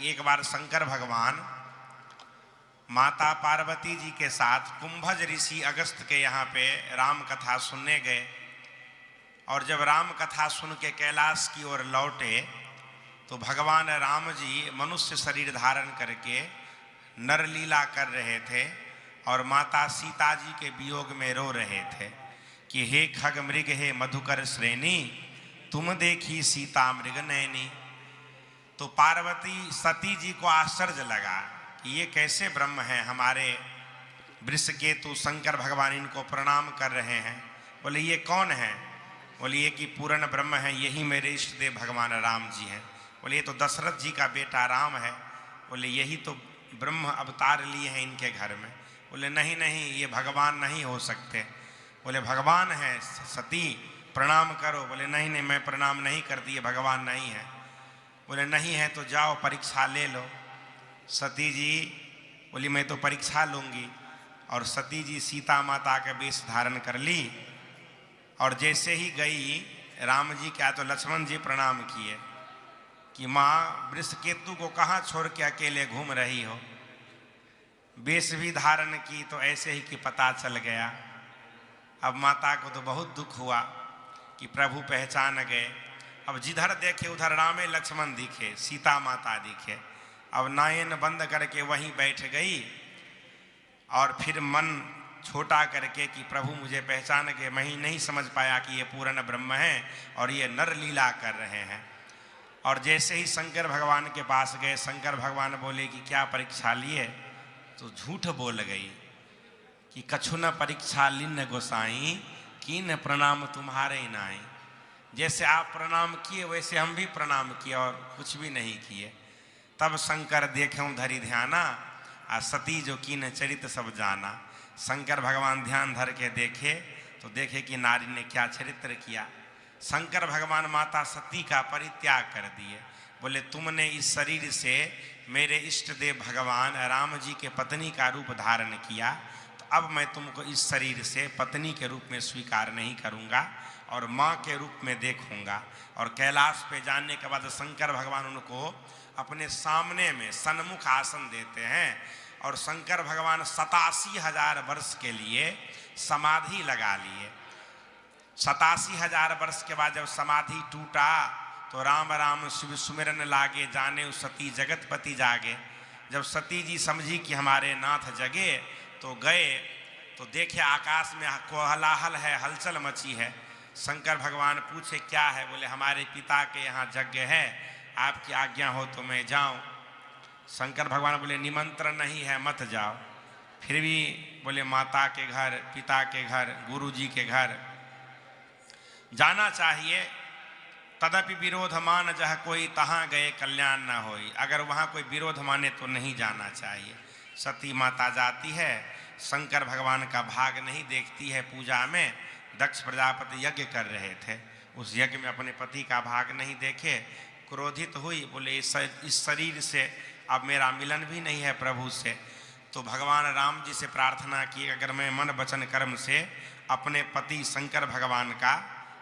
कि एक बार शंकर भगवान माता पार्वती जी के साथ कुंभज ऋषि अगस्त के यहाँ पे राम कथा सुनने गए। और जब राम कथा सुन के कैलाश की ओर लौटे तो भगवान राम जी मनुष्य शरीर धारण करके नरलीला कर रहे थे और माता सीता जी के वियोग में रो रहे थे कि हे खग मृग हे मधुकर श्रेणी तुम देखी सीता मृग नैनी। तो पार्वती सती जी को आश्चर्य लगा कि ये कैसे ब्रह्म हैं, हमारे वृषकेतु शंकर भगवान इनको प्रणाम कर रहे हैं। बोले ये कौन है? बोले ये कि पूर्ण ब्रह्म है, यही मेरे इष्ट देव भगवान राम जी हैं। बोले ये तो दशरथ जी का बेटा राम है। बोले यही तो ब्रह्म अवतार लिए हैं इनके घर में। बोले नहीं नहीं, ये भगवान नहीं हो सकते। बोले भगवान है, सती प्रणाम करो। बोले नहीं नहीं, मैं प्रणाम नहीं करती, ये भगवान नहीं है। बोले नहीं है तो जाओ परीक्षा ले लो। सती जी बोली मैं तो परीक्षा लूँगी। और सती जी सीता माता का वेश धारण कर ली और जैसे ही गई राम जी क्या तो लक्ष्मण जी प्रणाम किए कि माँ वृषकेतु को कहाँ छोड़ के अकेले घूम रही हो। वेश भी धारण की तो ऐसे ही कि पता चल गया। अब माता को तो बहुत दुख हुआ कि प्रभु पहचान गए। अब जिधर देखे उधर रामे लक्ष्मण दिखे, सीता माता दिखे। अब नयन बंद करके वहीं बैठ गई और फिर मन छोटा करके कि प्रभु मुझे पहचान गए, मैं ही नहीं समझ पाया कि ये पूर्ण ब्रह्म हैं और ये नर लीला कर रहे हैं। और जैसे ही शंकर भगवान के पास गए, शंकर भगवान बोले कि क्या परीक्षा लिए? तो झूठ बोल गई कि कछु न परीक्षा लिन्न गोसाई कीन प्रणाम तुम्हारे नाई। जैसे आप प्रणाम किए वैसे हम भी प्रणाम किए और कुछ भी नहीं किए। तब शंकर देखे धरि ध्याना आ सती जो कीन चरित सब जाना। शंकर भगवान ध्यान धर के देखे तो देखे कि नारी ने क्या चरित्र किया। शंकर भगवान माता सती का परित्याग कर दिए। बोले तुमने इस शरीर से मेरे इष्ट देव भगवान राम जी के पत्नी का रूप धारण किया, तो अब मैं तुमको इस शरीर से पत्नी के रूप में स्वीकार नहीं करूंगा और माँ के रूप में देखूंगा। और कैलाश पे जाने के बाद शंकर भगवान उनको अपने सामने में सन्मुख आसन देते हैं और शंकर भगवान 87,000 वर्ष के लिए समाधि लगा लिए। 87,000 वर्ष के बाद जब समाधि टूटा तो राम राम शिव सुमिरन लागे जाने सती जगतपति जागे। जब सती जी समझी कि हमारे नाथ जगे तो गए तो देखे आकाश में कोलाहल है, हलचल मची है। शंकर भगवान पूछे क्या है? बोले हमारे पिता के यहाँ यज्ञ है, आपकी आज्ञा हो तो मैं जाऊं। शंकर भगवान बोले निमंत्रण नहीं है, मत जाओ। फिर भी बोले माता के घर, पिता के घर, गुरु जी के घर जाना चाहिए। तदपि विरोध मान जह कोई तहाँ गए कल्याण न होई। अगर वहाँ कोई विरोध माने तो नहीं जाना चाहिए। सती माता जाती है, शंकर भगवान का भाग नहीं देखती है। पूजा में दक्ष प्रजापति यज्ञ कर रहे थे, उस यज्ञ में अपने पति का भाग नहीं देखे, क्रोधित हुई। बोले इस शरीर से अब मेरा मिलन भी नहीं है प्रभु से। तो भगवान राम जी से प्रार्थना की अगर मैं मन वचन कर्म से अपने पति शंकर भगवान का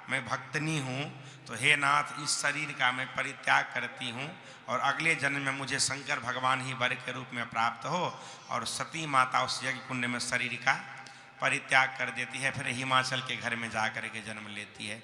मैं भक्तनी हूँ तो हे नाथ इस शरीर का मैं परित्याग करती हूँ और अगले जन्म में मुझे शंकर भगवान ही वर के रूप में प्राप्त हो। और सती माता उस यज्ञ कुंड में शरीर का परित्याग कर देती है, फिर हिमाचल के घर में जा कर के जन्म लेती है।